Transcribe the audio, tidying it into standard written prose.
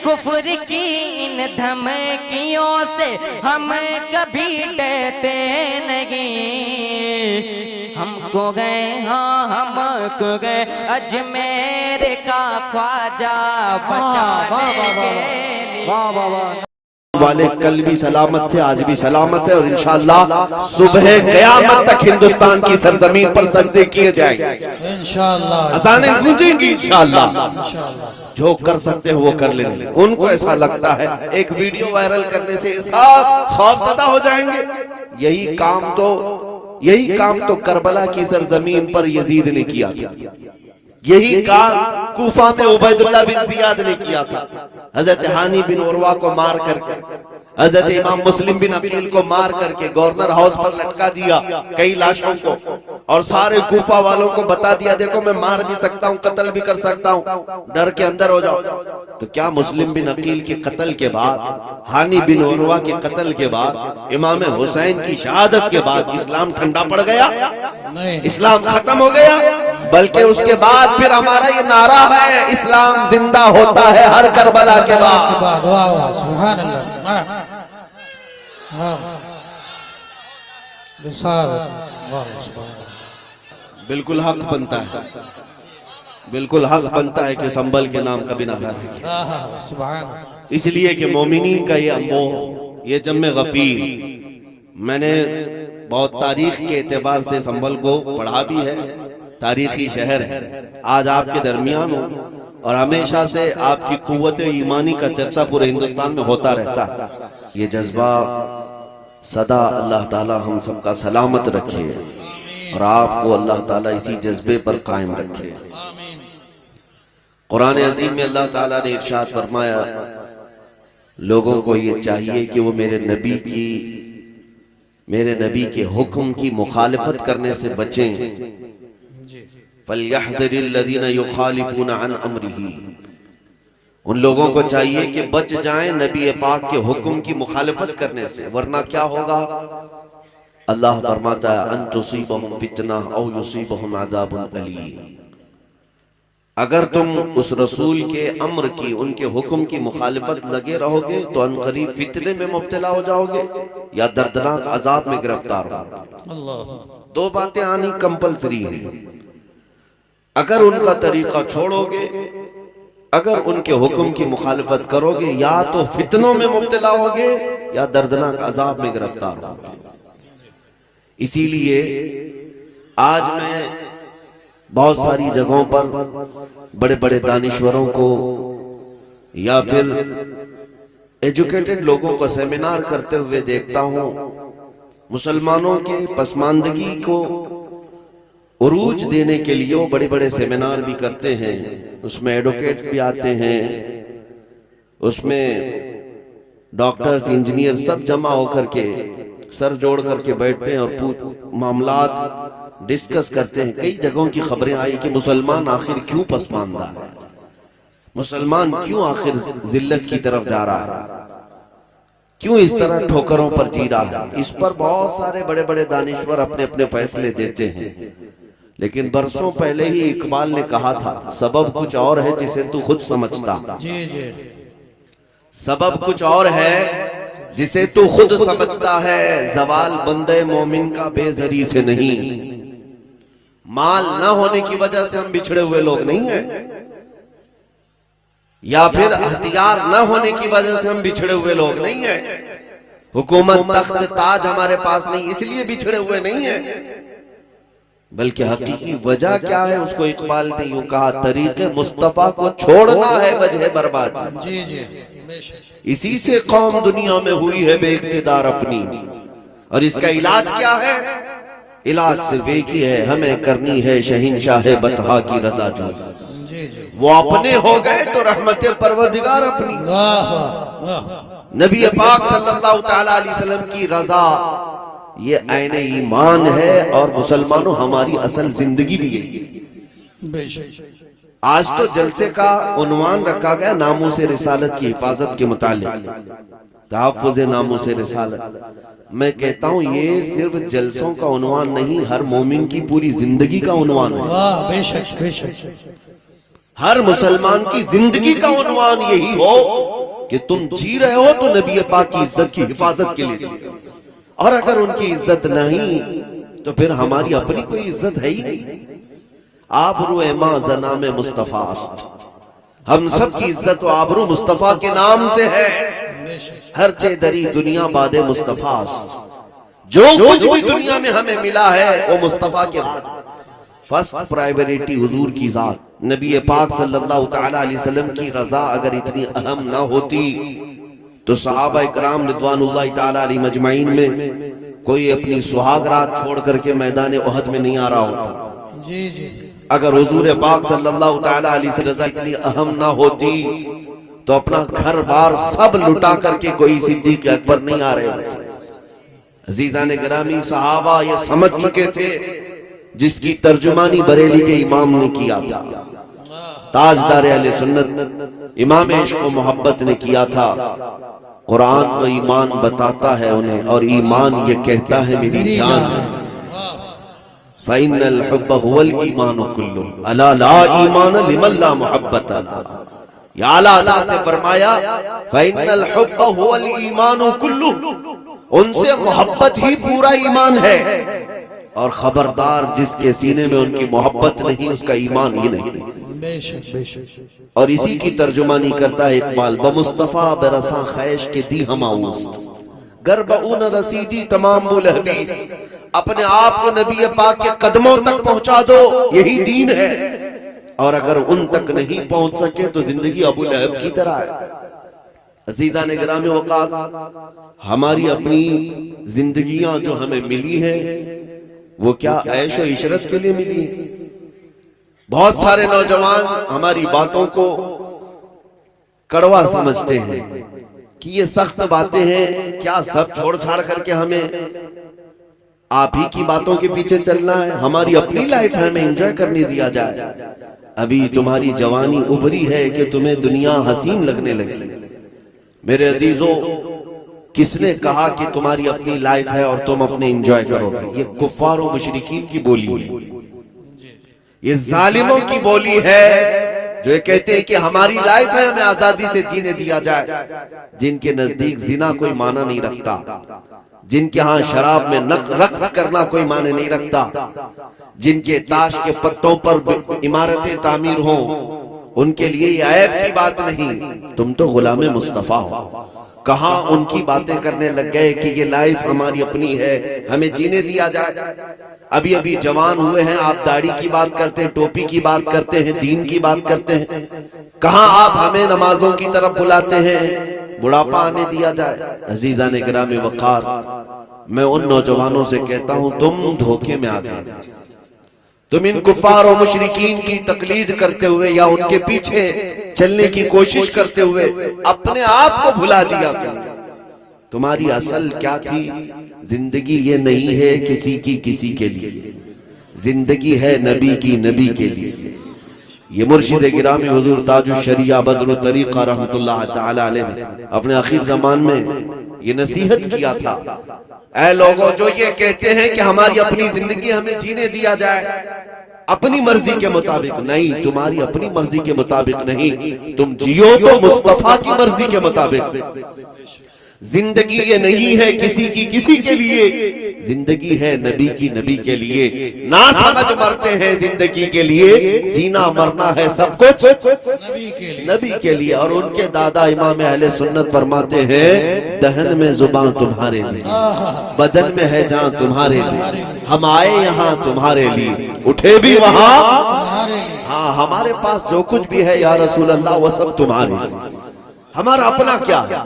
کفر کی ان دھمکیوں سے ہم کبھی ڈرتے نہیں، ہم کو گئے ہاں ہم کو گئے اجمیر کا خواجہ بچانے کے لیے۔ والے کل بھی سلامت تھے، آج بھی سلامت ہے، اور انشاءاللہ صبح قیامت تک ہندوستان کی سرزمین پر سجدے کیے جائیں گے انشاءاللہ، اذانیں گونجیں گی انشاءاللہ۔ جو کر سکتے ہیں وہ کر لیں گے۔ ان کو ایسا لگتا ہے ایک ویڈیو وائرل کرنے سے سب خوف زدہ ہو جائیں گے۔ یہی کام تو کربلا کی سرزمین پر یزید نے کیا تھا، یہی کام کوفہ میں عبید اللہ بن زیاد نے کیا تھا، حضرت ہانی بن عروہ کو مار کر کے، حضرت امام مسلم بن عقیل کو مار کر کے گورنر ہاؤس پر لٹکا دیا کئی لاشوں کو، اور سارے کوفہ والوں کو بتا دیا دیکھو میں مار بھی سکتا ہوں، قتل بھی کر سکتا ہوں، ڈر کے اندر ہو جاؤ۔ تو کیا مسلم بن عقیل کے قتل کے بعد، ہانی بن عروہ کے قتل کے بعد، امام حسین کی شہادت کے بعد اسلام ٹھنڈا پڑ گیا؟ اسلام ختم ہو گیا؟ بلکہ اس کے بعد پھر ہمارا یہ نعرہ ہے اسلام زندہ ہوتا ہے ہر کربلا کے بعد۔ سبحان اللہ، بالکل حق بنتا ہے، بالکل حق بنتا ہے کہ سنبل کے نام کا بھی نعرہ رکھے، اس لیے کہ مومنین کا یہ امبو، یہ جمع غفیر، میں نے بہت تاریخ کے اعتبار سے سنبل کو پڑھا بھی ہے، تاریخی شہر ہے، آج آپ کے درمیان ہوں، اور ہمیشہ سے آپ کی قوت ایمانی کا چرچا پورے ہندوستان میں ہوتا رہتا ہے۔ یہ جذبہ صدا اللہ تعالی ہم سب کا سلامت رکھے، اور آپ کو اللہ تعالی اسی جذبے پر قائم رکھے۔ قرآن عظیم میں اللہ تعالیٰ نے ارشاد فرمایا لوگوں کو یہ چاہیے کہ وہ میرے نبی کے حکم کی مخالفت کرنے سے بچیں۔ فَلْيَحْذَرِ الَّذِينَ يُخَالِفُونَ عَنْ أَمْرِهِ، ان لوگوں کو چاہیے کہ بچ جائیں نبی پاک کے حکم کی مخالفت کرنے سے، ورنہ کیا ہوگا؟ اللہ فرماتا ہے ان تصیبہم فتنہ او یصیبہم عذاب علیم، اگر تم اس رسول کے امر کی، ان کے حکم کی مخالفت لگے رہو گے تو ان قریب فتنے میں مبتلا ہو جاؤ گے یا دردناک عذاب میں گرفتار ہو گے۔ دو باتیں آنی کمپلسری ہیں، اگر ان کا طریقہ چھوڑو گے، اگر ان کے حکم کی مخالفت کرو گے، یا تو فتنوں میں مبتلا ہوگے یا دردناک عذاب میں گرفتار ہوگے۔ اسی لیے آج میں بہت ساری جگہوں پر بڑے بڑے دانشوروں کو یا پھر ایجوکیٹڈ لوگوں کو سیمینار کرتے ہوئے دیکھتا ہوں، مسلمانوں کے پسماندگی کو عروج دینے کے لیے وہ بڑے بڑے سیمینار بھی کرتے ہیں، اس میں ایڈوکیٹس بھی آتے ہیں، اس میں ڈاکٹرز انجینئر سب جمع ہو کر کے سر جوڑ کر کے بیٹھتے ہیں اور معاملات ڈسکس کرتے ہیں۔ کئی جگہوں کی خبریں آئی کہ مسلمان آخر کیوں پسماندہ ہے، مسلمان کیوں آخر ذلت کی طرف جا رہا ہے، کیوں اس طرح ٹھوکروں پر جی رہا ہے۔ اس پر بہت سارے بڑے بڑے دانشور اپنے اپنے فیصلے دیتے ہیں، لیکن برسوں پہلے ہی اقبال نے کہا تھا سبب کچھ اور ہے جسے تو خود سمجھتا، سبب کچھ اور ہے جسے تو خود سمجھتا ہے، زوال بندے مومن کا بے زری سے نہیں، مال نہ ہونے کی وجہ سے ہم بچھڑے ہوئے لوگ نہیں ہیں، یا پھر ہتھیار نہ ہونے کی وجہ سے ہم بچھڑے ہوئے لوگ نہیں ہیں، حکومت تخت تاج ہمارے پاس نہیں اس لیے بچھڑے ہوئے نہیں ہیں، بلکہ حقیقی وجہ کیا ہے؟ اس کو اقبال نے یوں کہا طریق مصطفیٰ کو چھوڑنا ہے وجہ بربادی، اسی سے قوم دنیا میں ہوئی ہے بے اقتدار اپنی، اور اس کا علاج کیا ہے؟ علاج صرف ایک ہی ہے، ہمیں کرنی ہے شہنشاہ بطحا کی رضا جو، وہ اپنے ہو گئے تو رحمت پروردگار اپنی، نبی پاک صلی اللہ تعالیٰ علیہ وسلم کی رضا یہ عین ایمان ہے، اور مسلمانوں ہماری اصل زندگی بھی یہی ہے۔ آج تو جلسے کا عنوان رکھا گیا ناموس رسالت کی حفاظت کے متعلق، تحفظ ناموس رسالت۔ میں کہتا ہوں یہ صرف جلسوں کا عنوان نہیں، ہر مومن کی پوری زندگی کا عنوان ہے۔ ہر مسلمان کی زندگی کا عنوان یہی ہو کہ تم جی رہے ہو تو نبی پاک کی عزت کی حفاظت کے لیے جی رہے ہو، اور اگر ان کی عزت نہیں تو پھر ہماری اپنی کوئی عزت ہے ہی نہیں۔ آبرو ما زنام مصطفیٰ است، ہم سب کی عزت و آبرو مصطفیٰ کے نام سے ہے۔ ہر چے دری دنیا باد مصطفیٰ است، جو کچھ بھی دنیا میں ہمیں ملا ہے وہ مصطفیٰ کے نام۔ فرسٹ پرائیوریٹی حضور کی ذات، نبی پاک صلی اللہ تعالی علیہ وسلم کی رضا اگر اتنی اہم نہ ہوتی تو صحابہ اکرام رضوان اللہ تعالی علیہ مجمعین میں کوئی اپنی سہاگ رات چھوڑ کر کے میدان احد میں نہیں آ رہا ہوتا۔ جی جی اگر حضور پاک صلی اللہ تعالی علیہ وسلم رضا اتنی اہم نہ ہوتی تو اپنا گھر بار سب لٹا کر کے کوئی صدیق اکبر نہیں آ رہے ہوتے۔ عزیزان گرامی، صحابہ یہ سمجھ چکے تھے، جس کی ترجمانی بریلی کے امام نے کیا تھا، تاجدار اہل سنت امام عشق و محبت نے کیا تھا۔ قرآن تو ایمان بتاتا ہے انہیں، اور ایمان یہ کہتا ہے میری جان فَإِنَّ الْحُبَّ هُوَ الْإِيمَانُ كُلُّهُ أَلَا لَا إِيمَانَ لِمَنْ لَا مُحَبَّةَ لَهُ۔ یا اعلیٰ حضرت نے فرمایا فَإِنَّ الْحُبَّ هُوَ الْإِيمَانُ كُلُّهُ، ان سے محبت ہی پورا ایمان ہے، اور خبردار جس کے سینے میں ان کی محبت نہیں اس کا ایمان ہی نہیں۔ بے شک بے شک۔ اور اسی کی ترجمانی کرتا ہے اقبال، بمصطفیٰ برساں خیش کے دی ہم آوست، گربعون رسیدی تمام بولہبیس، اپنے آپ کو نبی پاک کے قدموں تک پہنچا دو، یہی دین ہے۔ اور اگر ان تک نہیں پہنچ سکے تو زندگی ابو لہب کی طرح ہے۔ عزیزان گرامی وقار، ہماری اپنی زندگیاں جو ہمیں ملی ہیں وہ کیا عیش و عشرت کے لیے ملی ہیں؟ بہت سارے نوجوان ہماری باتوں کو کڑوا سمجھتے ہیں کہ یہ سخت باتیں ہیں، کیا سب چھوڑ چھاڑ کر کے ہمیں آپ ہی کی باتوں کے پیچھے چلنا ہے؟ ہماری اپنی لائف ہے، ہمیں انجوائے کرنے دیا جائے۔ ابھی تمہاری جوانی ابھری ہے کہ تمہیں دنیا حسین لگنے لگی۔ میرے عزیزوں، کس نے کہا کہ تمہاری اپنی لائف ہے اور تم اپنے انجوائے کرو گے؟ یہ کفار و مشرکین کی بولی ہے، یہ ظالموں کی بولی ہے جو یہ کہتے ہیں کہ ہماری لائف ہے، ہمیں آزادی سے جینے دیا جائے، جن کے نزدیک زنا کوئی معنی نہیں رکھتا، جن کے ہاں شراب میں رقص کرنا کوئی معنی نہیں رکھتا، جن کے تاش کے پتوں پر عمارتیں تعمیر ہوں، ان کے لیے یہ عیب کی بات نہیں۔ تم تو غلام مصطفیٰ ہو، کہاں ان کی باتیں کرنے لگ گئے کہ یہ لائف ہماری اپنی ہے، ہمیں جینے دیا جائے۔ ابھی جوان ہوئے ہیں، آپ داڑھی کی بات کرتے ہیں، ٹوپی کی بات کرتے ہیں، دین کی بات کرتے ہیں، کہاں آپ ہمیں نمازوں کی طرف بلاتے ہیں؟ بڑھاپا آنے دیا جائے۔ عزیزان گرامی وقار، میں ان نوجوانوں سے کہتا ہوں تم دھوکے میں آ گئے، تم ان کفار و مشرکین کی تقلید کرتے ہوئے یا ان کے پیچھے چلنے کی کوشش کرتے ہوئے اپنے آپ کو بھلا دیا۔ تمہاری اصل کیا تھی؟ زندگی یہ نہیں ہے کسی کے لیے، زندگی ہے نبی کے لیے۔ یہ مرشد گرامی حضور تاج الشریعہ بدر الطریقہ رحمت اللہ تعالی علیہ نے اپنے آخر زمان میں یہ نصیحت کیا تھا، اے لوگوں جو یہ کہتے ہیں کہ ہماری اپنی زندگی ہمیں جینے دیا جائے اپنی مرضی کے مطابق، نہیں، تمہاری اپنی مرضی کے مطابق نہیں، تم جیو تو مصطفیٰ کی مرضی کے مطابق۔ زندگی یہ نہیں ہے کسی کے لیے، زندگی ہے نبی کے لیے۔ نہ سمجھ مرتے ہیں زندگی کے لیے، جینا مرنا ہے سب کچھ نبی کے لیے۔ اور ان کے دادا امام اہل سنت فرماتے ہیں دہن میں زبان تمہارے لیے، بدن میں ہے جان تمہارے لیے، ہم آئے یہاں تمہارے لیے، اٹھے بھی وہاں، ہاں ہمارے پاس جو کچھ بھی ہے یا رسول اللہ وہ سب تمہارے لیے، ہمارا اپنا کیا ہے؟